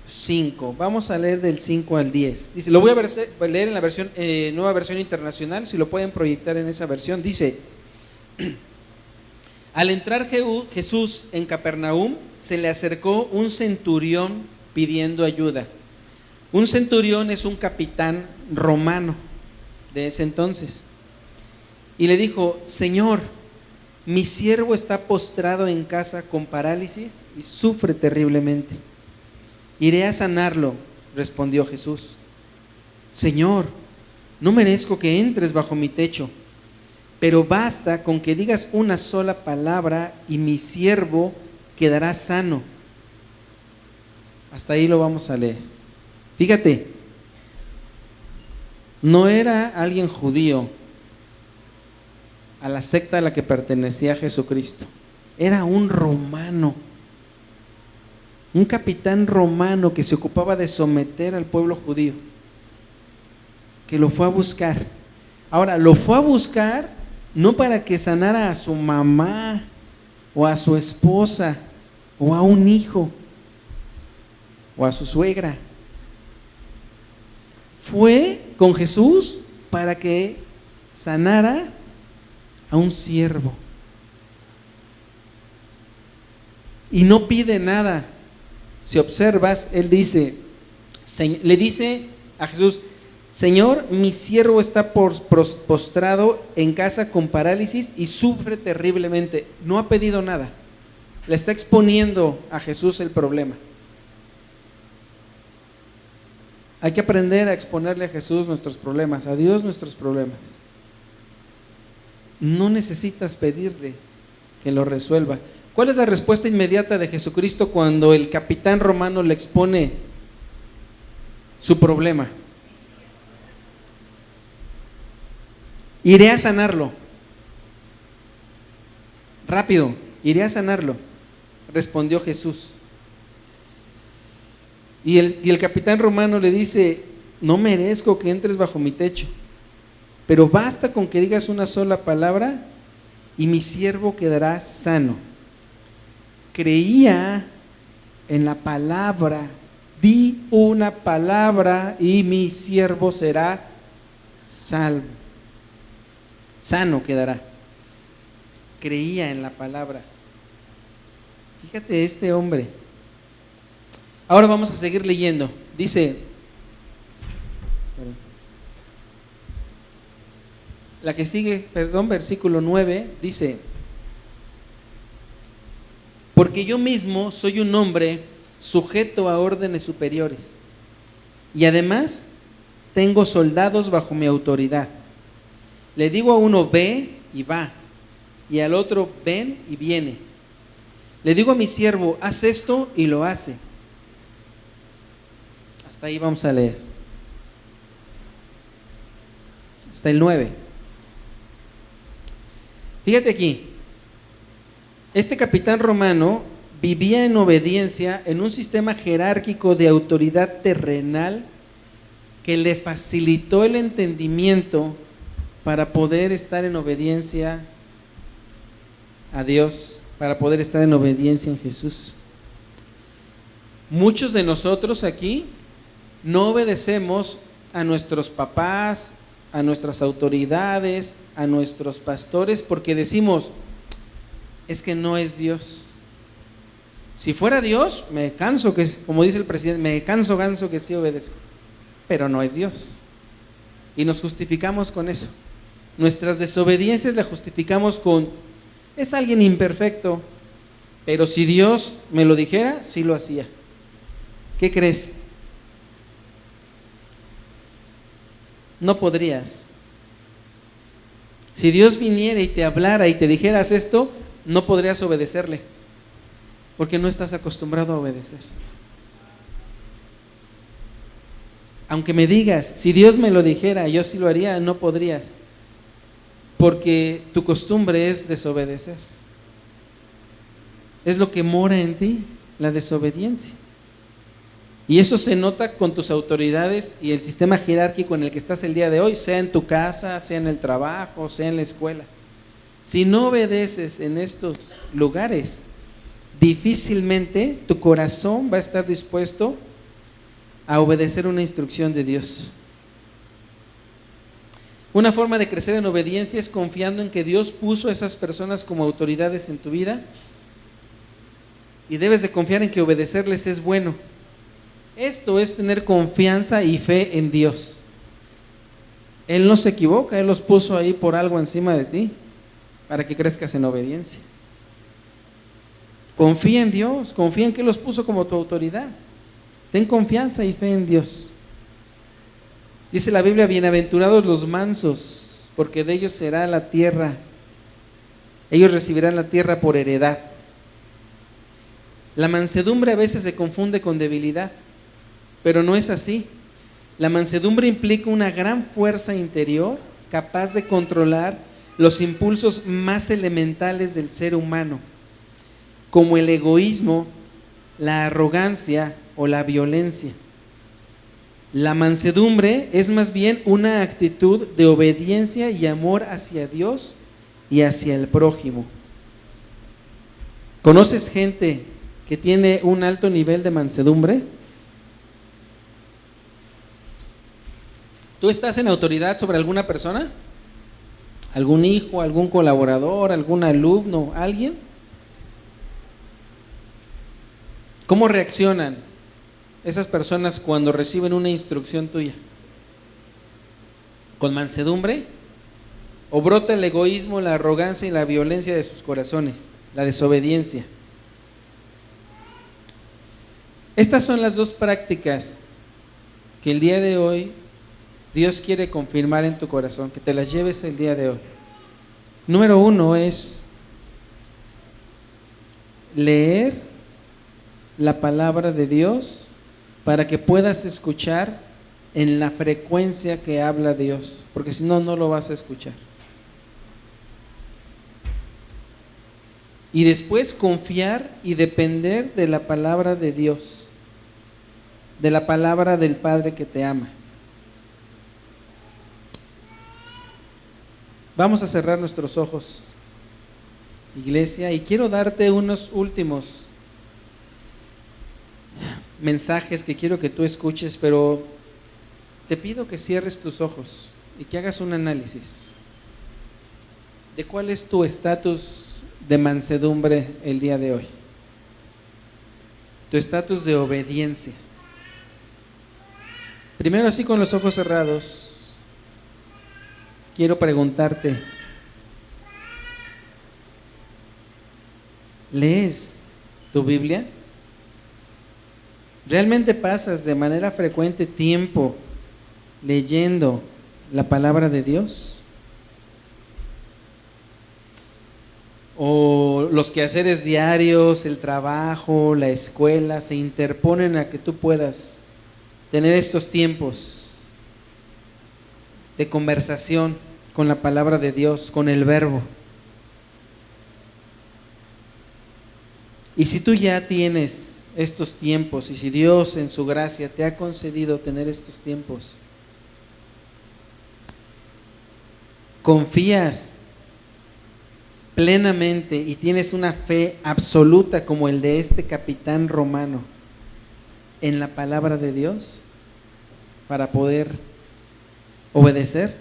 5. Vamos a leer del 5 al 10. Dice, lo voy a leer en la versión, nueva versión internacional, si lo pueden proyectar en esa versión. Dice: al entrar Jesús en Capernaum, se le acercó un centurión pidiendo ayuda. Un centurión es un capitán romano de ese entonces. Y le dijo: Señor, mi siervo está postrado en casa con parálisis y sufre terriblemente. Iré a sanarlo, respondió Jesús. Señor, no merezco que entres bajo mi techo, pero basta con que digas una sola palabra y mi siervo quedará sano. Hasta ahí lo vamos a leer. Fíjate, No era alguien judío, a la secta a la que pertenecía Jesucristo. Era un romano, un capitán romano que se ocupaba de someter al pueblo judío, que lo fue a buscar. Ahora, lo fue a buscar no para que sanara a su mamá o a su esposa o a un hijo o a su suegra. Fue con Jesús para que sanara a un siervo. Y no pide nada. Si observas, él dice, le dice a Jesús: Señor, mi siervo está postrado en casa con parálisis y sufre terriblemente. No ha pedido nada. Le está exponiendo a Jesús el problema. Hay que aprender a exponerle a Jesús nuestros problemas, a Dios nuestros problemas. No necesitas pedirle que lo resuelva. ¿Cuál es la respuesta inmediata de Jesucristo cuando el capitán romano le expone su problema? Iré a sanarlo. Rápido, iré a sanarlo, respondió Jesús. Y el capitán romano le dice: no merezco que entres bajo mi techo, pero basta con que digas una sola palabra y mi siervo quedará sano. Creía en la palabra: di una palabra y mi siervo será salvo. Sano quedará. Creía en la palabra. Fíjate este hombre. Ahora vamos a seguir leyendo. Dice, la que sigue, versículo 9, dice: porque yo mismo soy un hombre sujeto a órdenes superiores, y además tengo soldados bajo mi autoridad. Le digo a uno: ve, y va, y al otro: ven, y viene. Le digo a mi siervo: haz esto, y lo hace. Hasta ahí vamos a leer. Hasta el 9. Fíjate aquí. Este capitán romano vivía en obediencia en un sistema jerárquico de autoridad terrenal que le facilitó el entendimiento para poder estar en obediencia a Dios, para poder estar en obediencia en Jesús. Muchos de nosotros aquí no obedecemos a nuestros papás, a nuestras autoridades, a nuestros pastores, porque decimos: es que no es Dios. Si fuera Dios, me canso que, como dice el presidente, me canso ganso que sí obedezco, pero no es Dios. Y nos justificamos con eso. Nuestras desobediencias las justificamos con: es alguien imperfecto, pero si Dios me lo dijera, sí lo hacía. ¿Qué crees? No podrías. Si Dios viniera y te hablara y te dijeras esto, no podrías obedecerle, porque no estás acostumbrado a obedecer. Aunque me digas, si Dios me lo dijera, yo sí lo haría, no podrías, porque tu costumbre es desobedecer. Es lo que mora en ti, la desobediencia. Y eso se nota con tus autoridades y el sistema jerárquico en el que estás el día de hoy, sea en tu casa, sea en el trabajo, sea en la escuela. Si no obedeces en estos lugares, difícilmente tu corazón va a estar dispuesto a obedecer una instrucción de Dios. Una forma de crecer en obediencia es confiando en que Dios puso a esas personas como autoridades en tu vida, y debes de confiar en que obedecerles es bueno. Esto es tener confianza y fe en Dios. Él no se equivoca, Él los puso ahí por algo encima de ti, para que crezcas en obediencia. Confía en Dios, confía en que Él los puso como tu autoridad. Ten confianza y fe en Dios. Dice la Biblia: bienaventurados los mansos, porque de ellos será la tierra. Ellos recibirán la tierra por heredad. La mansedumbre a veces se confunde con debilidad, pero no es así. La mansedumbre implica una gran fuerza interior capaz de controlar los impulsos más elementales del ser humano, como el egoísmo, la arrogancia o la violencia. La mansedumbre es más bien una actitud de obediencia y amor hacia Dios y hacia el prójimo. ¿Conoces gente que tiene un alto nivel de mansedumbre? ¿Tú estás en autoridad sobre alguna persona? ¿Algún hijo, algún colaborador, algún alumno, alguien? ¿Cómo reaccionan esas personas cuando reciben una instrucción tuya? ¿Con mansedumbre? ¿O brota el egoísmo, la arrogancia y la violencia de sus corazones, la desobediencia? Estas son las dos prácticas que el día de hoy Dios quiere confirmar en tu corazón, que te las lleves el día de hoy. Número 1 es leer la palabra de Dios para que puedas escuchar en la frecuencia que habla Dios, porque si no, no lo vas a escuchar. Y después confiar y depender de la palabra de Dios, de la palabra del Padre que te ama. Vamos a cerrar nuestros ojos, iglesia, y quiero darte unos últimos mensajes que quiero que tú escuches, pero te pido que cierres tus ojos y que hagas un análisis de cuál es tu estatus de mansedumbre el día de hoy, tu estatus de obediencia. Primero, así con los ojos cerrados, quiero preguntarte, ¿lees tu Biblia? ¿Realmente pasas de manera frecuente tiempo leyendo la palabra de Dios? ¿O los quehaceres diarios, el trabajo, la escuela se interponen a que tú puedas tener estos tiempos de conversación con la palabra de Dios, con el verbo? Y si tú ya tienes estos tiempos, y si Dios en su gracia te ha concedido tener estos tiempos, confías plenamente y tienes una fe absoluta como el de este capitán romano en la palabra de Dios para poder obedecer.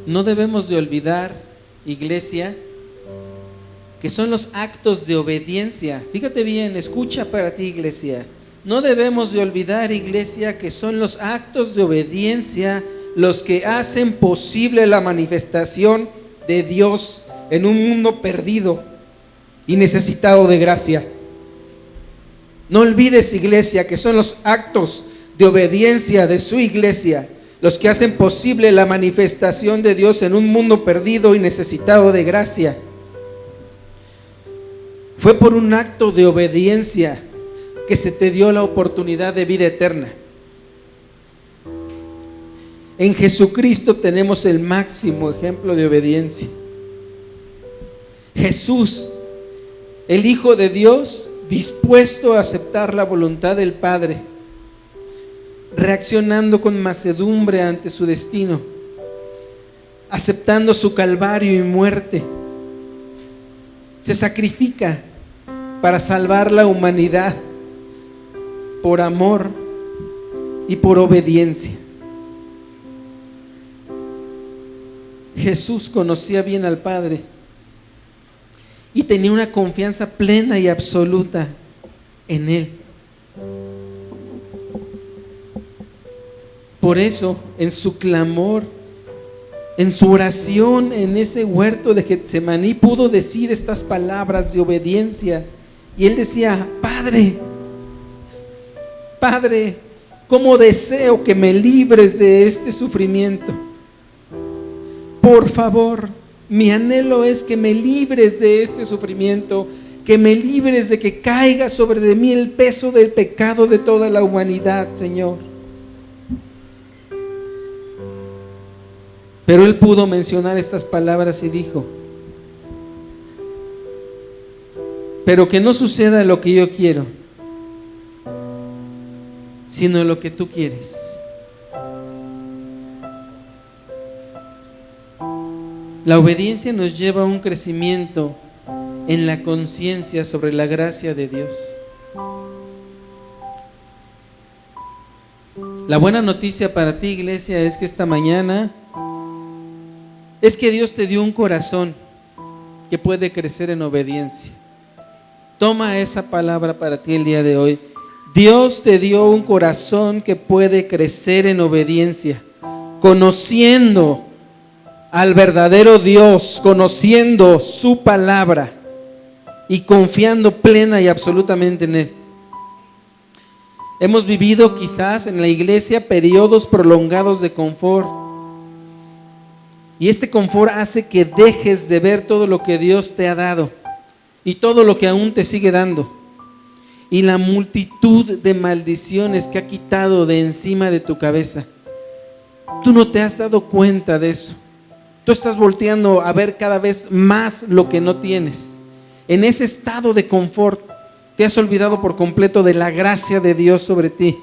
No debemos de olvidar, iglesia, que son los actos de obediencia. Fíjate bien, escucha para ti, iglesia. No debemos de olvidar, iglesia, que son los actos de obediencia los que hacen posible la manifestación de Dios en un mundo perdido y necesitado de gracia. No olvides, iglesia, que son los actos de obediencia de su iglesia los que hacen posible la manifestación de Dios en un mundo perdido y necesitado de gracia. Fue por un acto de obediencia que se te dio la oportunidad de vida eterna. En Jesucristo tenemos el máximo ejemplo de obediencia. Jesús, el Hijo de Dios, dispuesto a aceptar la voluntad del Padre, reaccionando con mansedumbre ante su destino, aceptando su calvario y muerte, se sacrifica para salvar la humanidad por amor y por obediencia. Jesús conocía bien al Padre y tenía una confianza plena y absoluta en Él. Por eso, en su clamor, en su oración en ese huerto de Getsemaní, pudo decir estas palabras de obediencia. Y él decía: Padre, Padre, cómo deseo que me libres de este sufrimiento. Por favor, mi anhelo es que me libres de este sufrimiento, que me libres de que caiga sobre de mí el peso del pecado de toda la humanidad, Señor. Pero él pudo mencionar estas palabras y dijo: pero que no suceda lo que yo quiero, sino lo que tú quieres. La obediencia nos lleva a un crecimiento en la conciencia sobre la gracia de Dios. La buena noticia para ti, iglesia, es que esta mañana es que Dios te dio un corazón que puede crecer en obediencia. Toma esa palabra para ti el día de hoy. Dios te dio un corazón que puede crecer en obediencia, conociendo al verdadero Dios, conociendo su palabra y confiando plena y absolutamente en Él. Hemos vivido quizás en la iglesia periodos prolongados de confort, y este confort hace que dejes de ver todo lo que Dios te ha dado y todo lo que aún te sigue dando, y la multitud de maldiciones que ha quitado de encima de tu cabeza. Tú no te has dado cuenta de eso. Tú estás volteando a ver cada vez más lo que no tienes. En ese estado de confort te has olvidado por completo de la gracia de Dios sobre ti.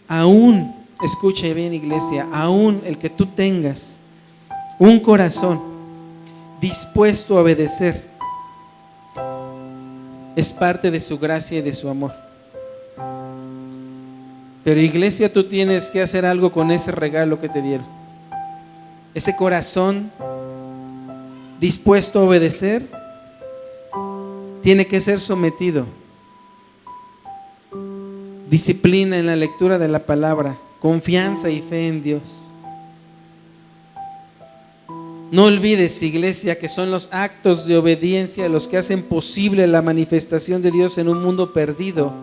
Aún, escuche bien, iglesia, aún el que tú tengas un corazón dispuesto a obedecer es parte de su gracia y de su amor. Pero, iglesia, tú tienes que hacer algo con ese regalo que te dieron. Ese corazón dispuesto a obedecer tiene que ser sometido. Disciplina en la lectura de la palabra, confianza y fe en Dios. No olvides, iglesia, que son los actos de obediencia los que hacen posible la manifestación de Dios en un mundo perdido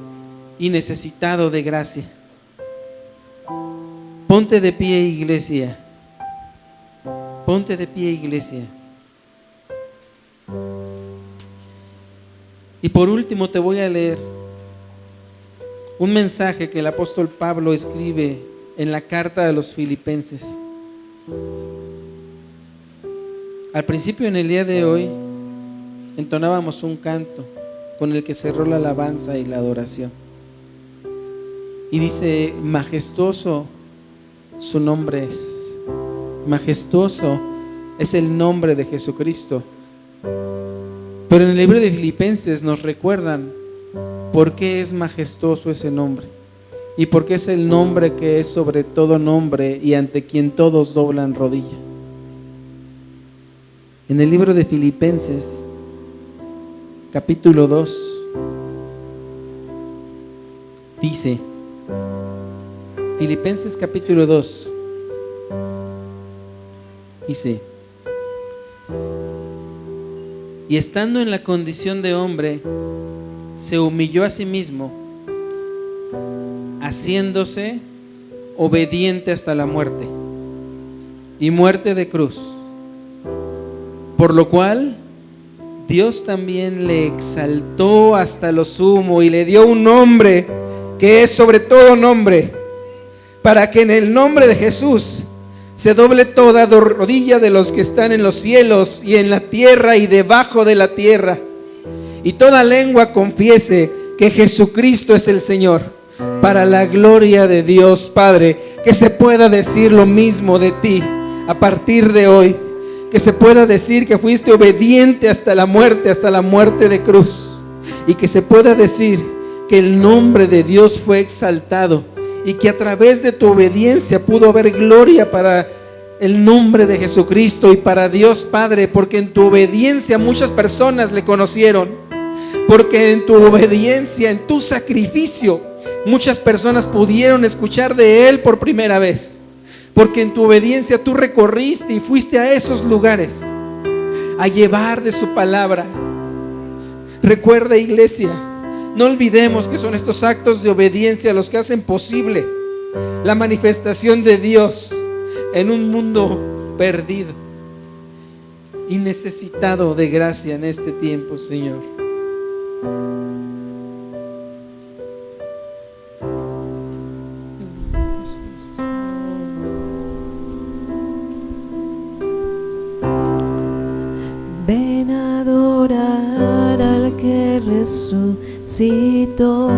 y necesitado de gracia. Ponte de pie, iglesia. Ponte de pie, iglesia. Y por último te voy a leer un mensaje que el apóstol Pablo escribe en la carta de los Filipenses. Al principio, en el día de hoy, entonábamos un canto con el que cerró la alabanza y la adoración. Y dice: majestuoso su nombre es. Majestuoso es el nombre de Jesucristo. Pero en el libro de Filipenses nos recuerdan por qué es majestuoso ese nombre y por qué es el nombre que es sobre todo nombre y ante quien todos doblan rodilla. En el libro de Filipenses, capítulo 2, dice, Filipenses capítulo 2, dice: y estando en la condición de hombre, se humilló a sí mismo, haciéndose obediente hasta la muerte, y muerte de cruz. Por lo cual Dios también le exaltó hasta lo sumo y le dio un nombre que es sobre todo nombre, para que en el nombre de Jesús se doble toda rodilla de los que están en los cielos y en la tierra y debajo de la tierra, y toda lengua confiese que Jesucristo es el Señor, para la gloria de Dios Padre. Que se pueda decir lo mismo de ti a partir de hoy, que se pueda decir que fuiste obediente hasta la muerte de cruz, y que se pueda decir que el nombre de Dios fue exaltado y que a través de tu obediencia pudo haber gloria para el nombre de Jesucristo y para Dios Padre, porque en tu obediencia muchas personas le conocieron, porque en tu obediencia, en tu sacrificio, muchas personas pudieron escuchar de Él por primera vez, porque en tu obediencia tú recorriste y fuiste a esos lugares a llevar de su palabra. Recuerda, iglesia, no olvidemos que son estos actos de obediencia los que hacen posible la manifestación de Dios en un mundo perdido. y necesitado de gracia en este tiempo, Señor. Ven a adorar al que resucitó,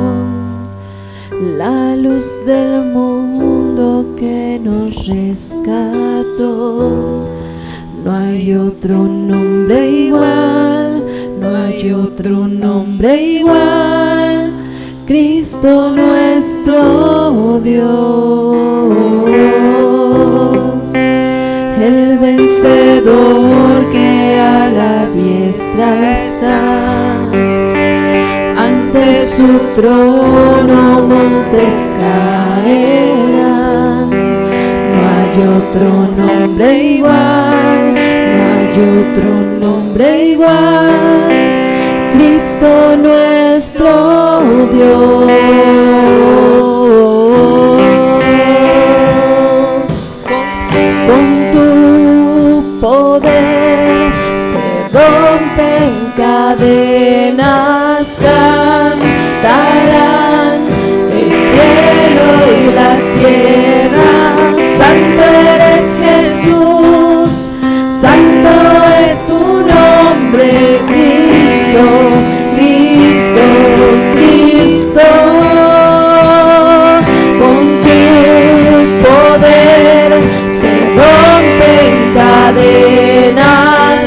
la luz del mundo que nos rescató. No hay otro nombre igual, no hay otro nombre igual, Cristo nuestro Dios, el vencedor que a la diestra está. Ante su trono montes caerán. No hay otro nombre igual, no hay otro nombre igual, Cristo nuestro Dios. Con tu poder se rompen cadenas, cantarán el cielo y la tierra. Santo eres Jesús, santo es tu nombre, Cristo, Cristo, Cristo. Con tu poder se rompen cadenas,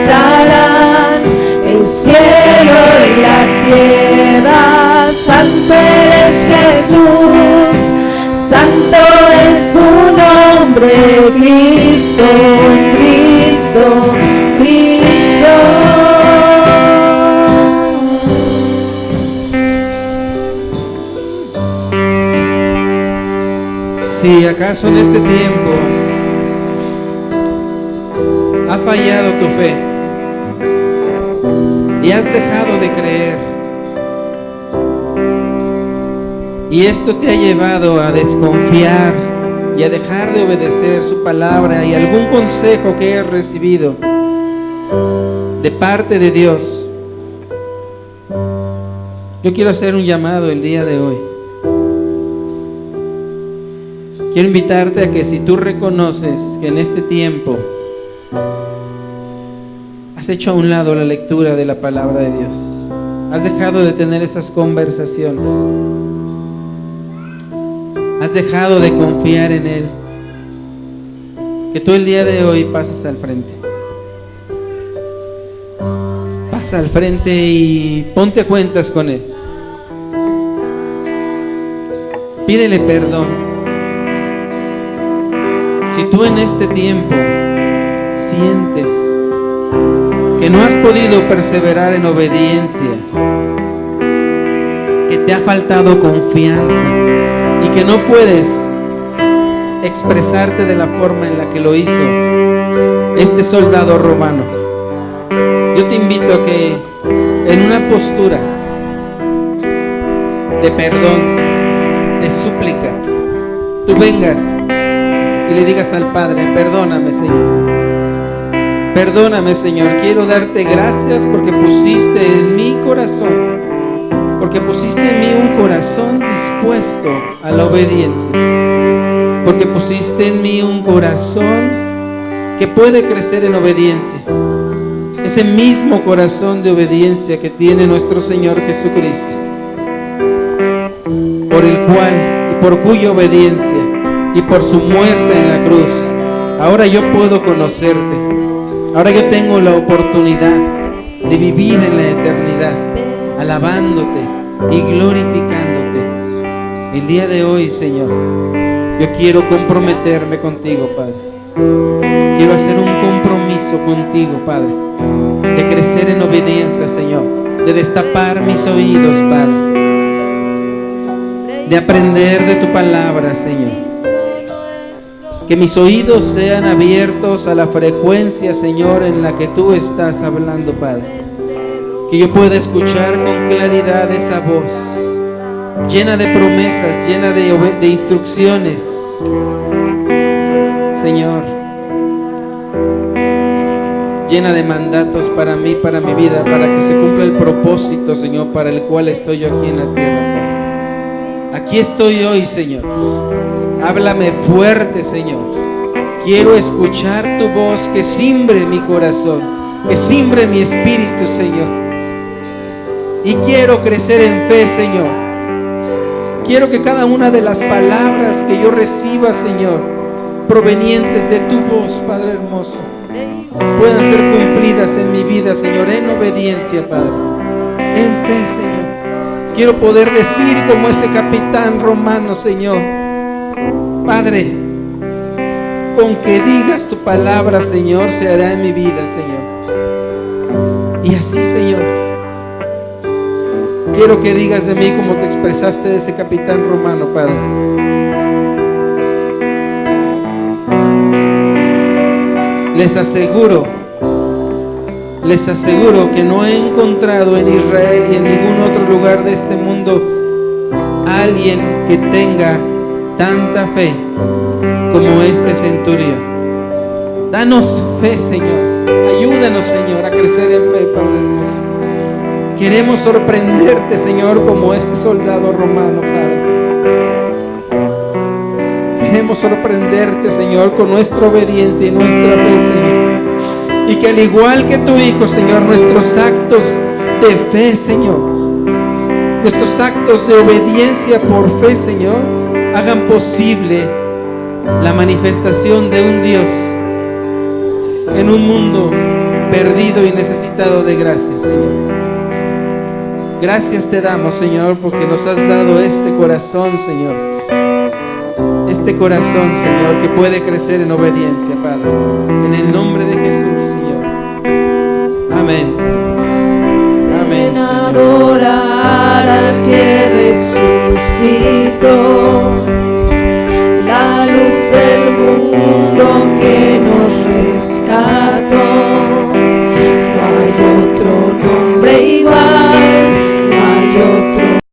cantarán el cielo y la tierra. Santo eres Jesús, santo es tu nombre, Cristo, Cristo, Cristo. Si acaso en este tiempo ha fallado tu fe y has dejado de creer, y esto te ha llevado a desconfiar y a dejar de obedecer su palabra y algún consejo que has recibido de parte de Dios, yo quiero hacer un llamado el día de hoy. Quiero invitarte a que si tú reconoces que en este tiempo has hecho a un lado la lectura de la palabra de Dios, has dejado de tener esas conversaciones, has dejado de confiar en Él, que tú el día de hoy pases al frente. Pasa al frente y ponte a cuentas con Él. Pídele perdón. Si tú en este tiempo sientes que no has podido perseverar en obediencia, que te ha faltado confianza y que no puedes expresarte de la forma en la que lo hizo este soldado romano, yo te invito a que en una postura de perdón, de súplica, tú vengas y le digas al Padre: perdóname, Señor. Perdóname, Señor. Quiero darte gracias porque pusiste en mi corazón, porque pusiste en mí un corazón dispuesto a la obediencia, porque pusiste en mí un corazón que puede crecer en obediencia, ese mismo corazón de obediencia que tiene nuestro Señor Jesucristo, por el cual y por cuya obediencia y por su muerte en la cruz, ahora yo puedo conocerte. Ahora yo tengo la oportunidad de vivir en la eternidad, alabándote y glorificándote. El día de hoy, Señor, yo quiero comprometerme contigo, Padre. Quiero hacer un compromiso contigo, Padre, de crecer en obediencia, Señor, de destapar mis oídos, Padre, de aprender de tu palabra, Señor. Que mis oídos sean abiertos a la frecuencia, Señor, en la que tú estás hablando, Padre. Que yo pueda escuchar con claridad esa voz, llena de promesas, llena de instrucciones, Señor. llena de mandatos para mí, para mi vida, para que se cumpla el propósito, Señor, para el cual estoy yo aquí en la tierra, Padre. Aquí estoy hoy, Señor. Háblame fuerte, Señor. Quiero escuchar tu voz, que simbre mi corazón, que simbre mi espíritu, Señor. Y quiero crecer en fe, Señor. Quiero que cada una de las palabras que yo reciba, Señor, provenientes de tu voz, Padre hermoso, puedan ser cumplidas en mi vida, Señor, en obediencia, Padre, en fe, Señor. Quiero poder decir como ese capitán romano, Señor: Padre, con que digas tu palabra, Señor, se hará en mi vida, Señor. Y así, Señor, quiero que digas de mí como te expresaste de ese capitán romano, Padre. Les aseguro que no he encontrado en Israel y en ningún otro lugar de este mundo alguien que tenga tanta fe como este centurión. Danos fe, Señor. Ayúdanos, Señor, a crecer en fe, Padre hermoso. Queremos sorprenderte, Señor, como este soldado romano, Padre. Queremos sorprenderte, Señor, con nuestra obediencia y nuestra fe, Señor. Y que al igual que tu Hijo, Señor, nuestros actos de fe, Señor, nuestros actos de obediencia por fe, Señor, hagan posible la manifestación de un Dios en un mundo perdido y necesitado de gracia, Señor. Gracias te damos, Señor, porque nos has dado este corazón, Señor. Este corazón, Señor, que puede crecer en obediencia, Padre. En el nombre de Jesús, Señor. Amén. Amén, Señor. Adorar al que resucitó.